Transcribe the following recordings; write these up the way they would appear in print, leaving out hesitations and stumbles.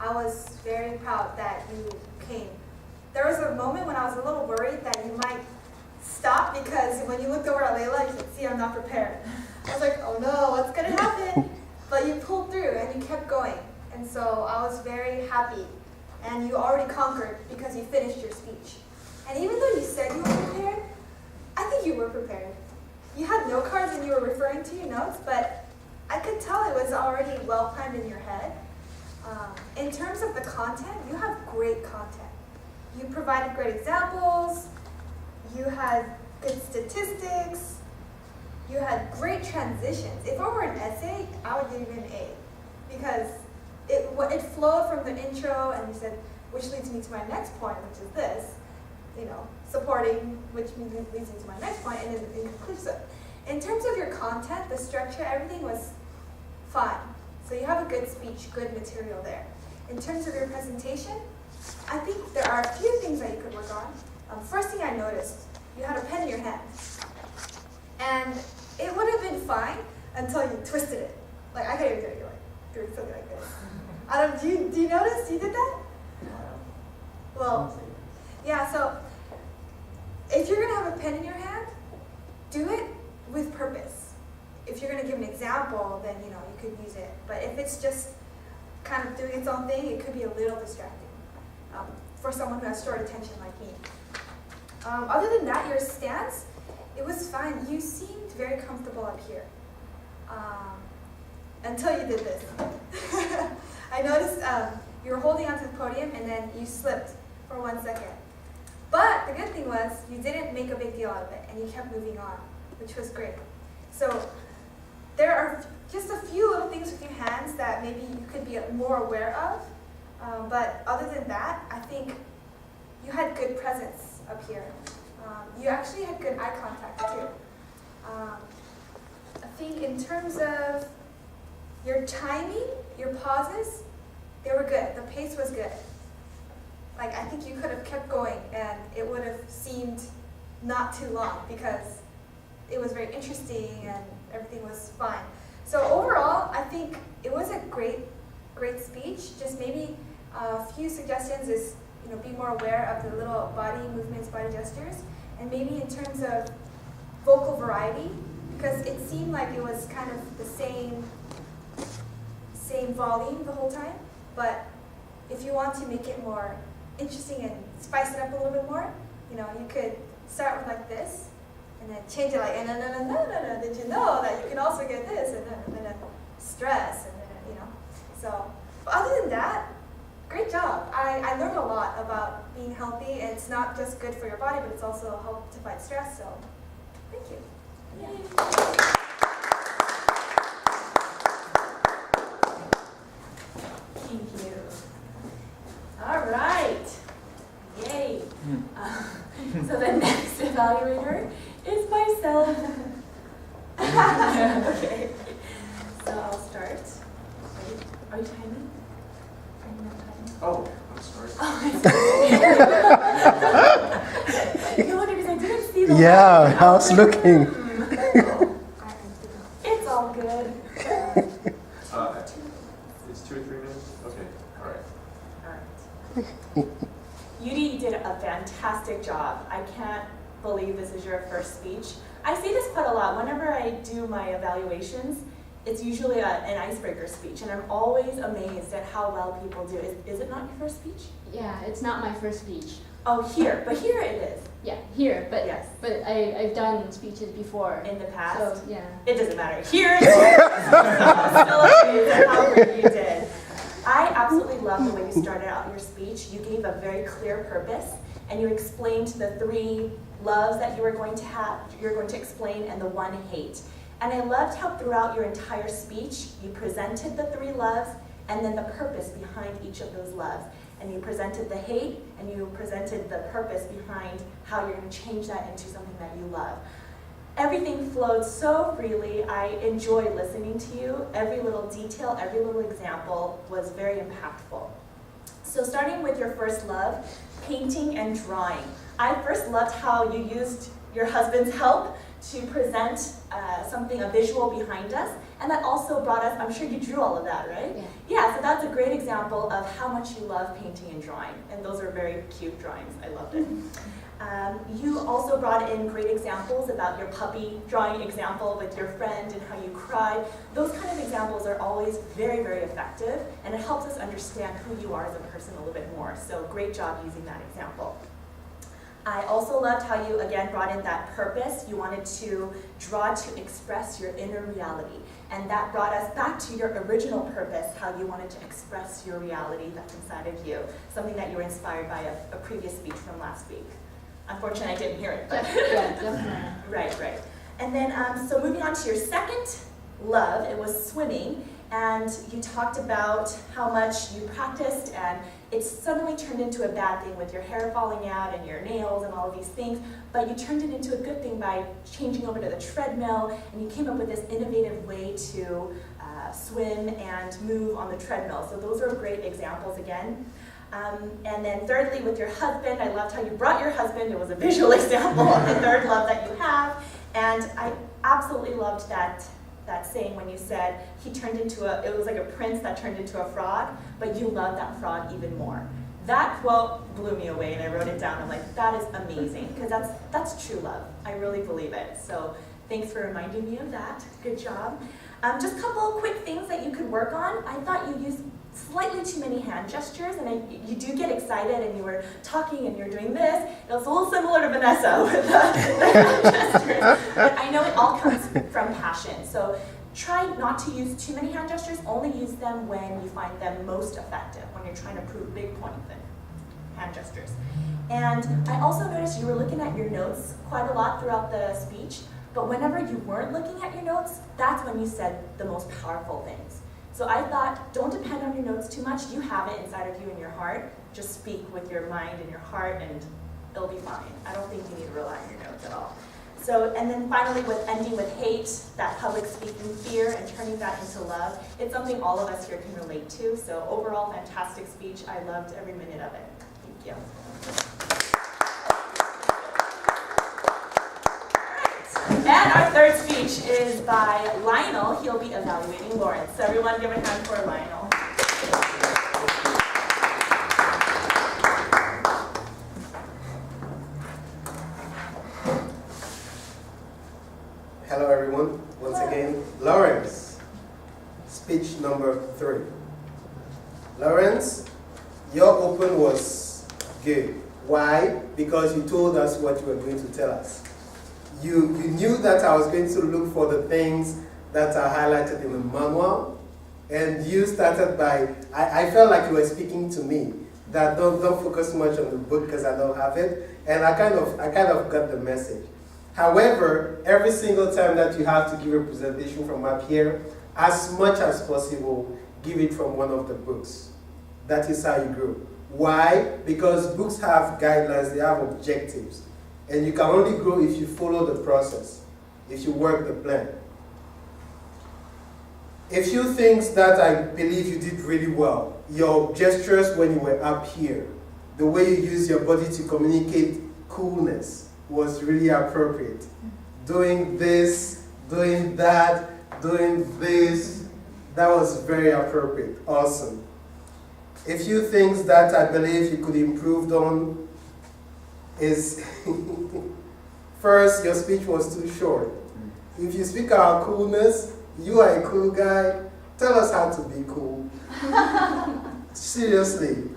I was very proud that you came. There was a moment when I was a little worried that you might stop because when you looked over at Layla, you could see I'm not prepared. I was like, oh no, what's going to happen? But you pulled through and you kept going. And so I was very happy. And you already conquered because you finished your speech. And even though you said you were prepared, I think you were prepared. You had note cards and you were referring to your notes, but I could tell it was already well planned in your head. In terms of the content, you have great content. You provided great examples, you had good statistics, you had great transitions. If it were an essay, I would give you an A because it flowed from the intro and you said, which leads me to my next point, which is this, supporting, which leads me to my next point, and then inclusive. In terms of your content, the structure, everything was fine. So you have a good speech, good material there. In terms of your presentation, I think there are a few things that you could work on. First thing I noticed, you had a pen in your hand. And it would have been fine until you twisted it. Like, I can't even do it. You're like doing something like this. Do you notice you did that? Well, yeah, so if you're going to have a pen in your hand, do it with purpose. If you're going to give an example, then you could use it. But if it's just kind of doing its own thing, it could be a little distracting for someone who has short attention like me. Other than that, your stance, it was fine. You seemed very comfortable up here until you did this. I noticed you were holding onto the podium and then you slipped for 1 second. But the good thing was you didn't make a big deal out of it and you kept moving on, which was great. So there are just a few little things with your hands that maybe you could be more aware of. But other than that, I think you had good presence up here. You actually had good eye contact too. I think in terms of your timing, your pauses, they were good. The pace was good. Like, I think you could have kept going and it would have seemed not too long because it was very interesting and everything was fine. So overall, I think it was a great speech. Just maybe a few suggestions is, be more aware of the little body movements, body gestures, and maybe in terms of vocal variety, because it seemed like it was kind of the same volume the whole time. But if you want to make it more interesting and spice it up a little bit more, you could start with like this, and then change it like, no, did you know that you can also get this, and then stress, and then, So, but other than that, great job. I learned a lot about being healthy, and it's not just good for your body, but it's also help to fight stress, so thank you. Yay. Thank you. All right. Yay. So the next evaluator is myself. Okay. So I'll start. Are you timing? Are you not timing? Oh, I'm sorry. No wonder because I didn't see the Yeah, I was looking. It's all good. It's 2 or 3 minutes? Okay, all right. All right. Yudi did a fantastic job. I can't believe this is your first speech. I see this quite a lot. Whenever I do my evaluations, it's usually an icebreaker speech, and I'm always amazed at how well people do. Is it not your first speech? Yeah, it's not my first speech. Oh, but here it is. Yeah, here, but Yes. but I've done speeches before. In the past? So, yeah. It doesn't matter. Here it is. I'm still amazed at how great you did. I absolutely love the way you started out your speech. You gave a very clear purpose, and you explained the 3 loves that you were going to have, you're going to explain, and the 1 hate. And I loved how throughout your entire speech, you presented the 3 loves, and then the purpose behind each of those loves. And you presented the hate, and you presented the purpose behind how you're going to change that into something that you love. Everything flowed so freely. I enjoyed listening to you. Every little detail, every little example was very impactful. So starting with your first love, painting and drawing. I first loved how you used your husband's help to present a visual behind us, And that also brought us, I'm sure you drew all of that, right? Yeah. Yeah, so that's a great example of how much you love painting and drawing. And those are very cute drawings. I loved it. You also brought in great examples about your puppy drawing example with your friend and how you cried. Those kind of examples are always very, very effective, and it helps us understand who you are as a person a little bit more. So great job using that example. I also loved how you, again, brought in that purpose. You wanted to draw to express your inner reality. And that brought us back to your original purpose, how you wanted to express your reality that's inside of you, something that you were inspired by a previous speech from last week. Unfortunately, I didn't hear it. But Yeah, definitely. Right. And then, so moving on to your second love, it was swimming. And you talked about how much you practiced, and it suddenly turned into a bad thing with your hair falling out and your nails and all of these things, but you turned it into a good thing by changing over to the treadmill, and you came up with this innovative way to swim and move on the treadmill. So those are great examples again. And then thirdly, with your husband, I loved how you brought your husband. It was a visual example of the third love that you have, and I absolutely loved that saying when you said he turned into it was like a prince that turned into a frog, but you love that frog even more. That quote blew me away, and I wrote it down. I'm like, that is amazing, because that's true love. I really believe it. So thanks for reminding me of that. Good job. Just a couple of quick things that you could work on. I thought you used slightly too many hand gestures, and you do get excited, and you were talking and you're doing this. It was a little similar to Vanessa with the hand gestures, but I know it all comes from passion. So try not to use too many hand gestures. Only use them when you find them most effective, when you're trying to prove big points and hand gestures. And I also noticed you were looking at your notes quite a lot throughout the speech, but whenever you weren't looking at your notes, that's when you said the most powerful things. So I thought, don't depend on your notes too much. You have it inside of you in your heart. Just speak with your mind and your heart, and it'll be fine. I don't think you need to rely on your notes at all. So, and then finally, with ending with hate, that public speaking fear, and turning that into love, it's something all of us here can relate to. So overall, fantastic speech. I loved every minute of it. Thank you. And our third speech is by Lionel. He'll be evaluating Lawrence. So everyone give a hand for Lionel. Hello everyone, once again, Lawrence, speech number 3. Lawrence, your open was good. Why? Because you told us what you were going to tell us. You knew that I was going to look for the things that are highlighted in the manual, and you started by, I felt like you were speaking to me, that don't focus much on the book because I don't have it, and I kind of got the message. However, every single time that you have to give a presentation from up here, as much as possible, give it from one of the books. That is how you grow. Why? Because books have guidelines, they have objectives. And you can only grow if you follow the process, if you work the plan. A few things that I believe you did really well. Your gestures when you were up here, the way you use your body to communicate coolness was really appropriate. Doing this, doing that, doing this, that was very appropriate. Awesome. A few things that I believe you could improve on is, first, your speech was too short. If you speak about coolness, you are a cool guy, tell us how to be cool. Seriously.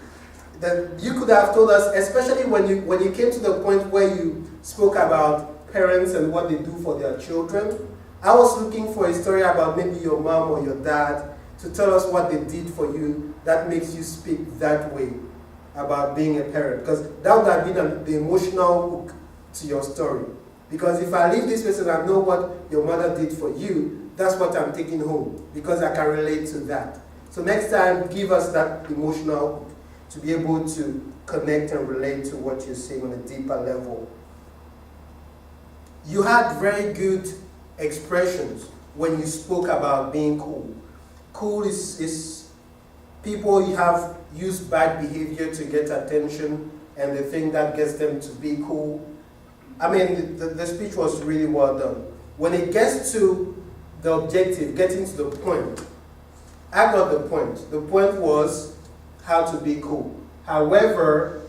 That you could have told us, especially when you came to the point where you spoke about parents and what they do for their children. I was looking for a story about maybe your mom or your dad to tell us what they did for you that makes you speak that way about being a parent. Because that would have been the emotional hook to your story. Because if I leave this place and I know what your mother did for you, that's what I'm taking home, because I can relate to that. So next time, give us that emotional hook to be able to connect and relate to what you're saying on a deeper level. You had very good expressions when you spoke about being cool. Cool is people have used bad behavior to get attention, and they think that gets them to be cool. I mean, the speech was really well done. When it gets to the objective, getting to the point. I got the point. The point was how to be cool. However,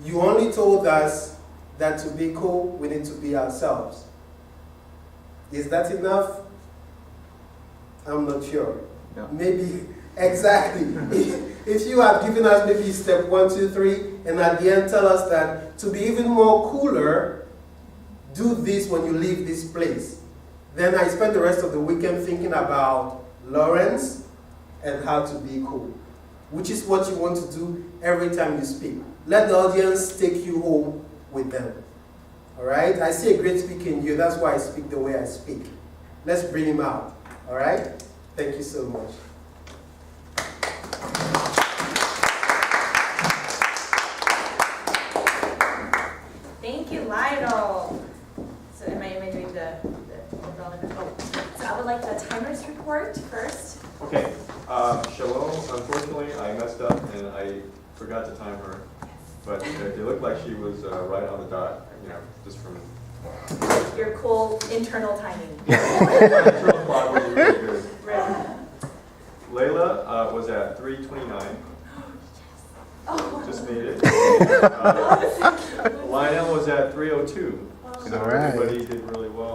you only told us that to be cool, we need to be ourselves. Is that enough? I'm not sure. Yeah. Maybe, exactly. If you had given us maybe step 1, 2, 3, and at the end tell us that to be even more cooler, do this when you leave this place. Then I spent the rest of the weekend thinking about Lawrence and how to be cool, which is what you want to do every time you speak. Let the audience take you home with them. All right? I see a great speaker in you. That's why I speak the way I speak. Let's bring him out. All right? Thank you so much. Thank you, Lionel. So am I doing the relevant? Oh, so I would like the timers report first. Okay, Shalom, unfortunately, I messed up and I forgot to time her. But it looked like she was right on the dot, you know, just from... Your cool internal timing. Internal clock was really good. Right. Layla was at 3:29. Oh. Just made it. Lionel was at 3:02. So All right. everybody did really well.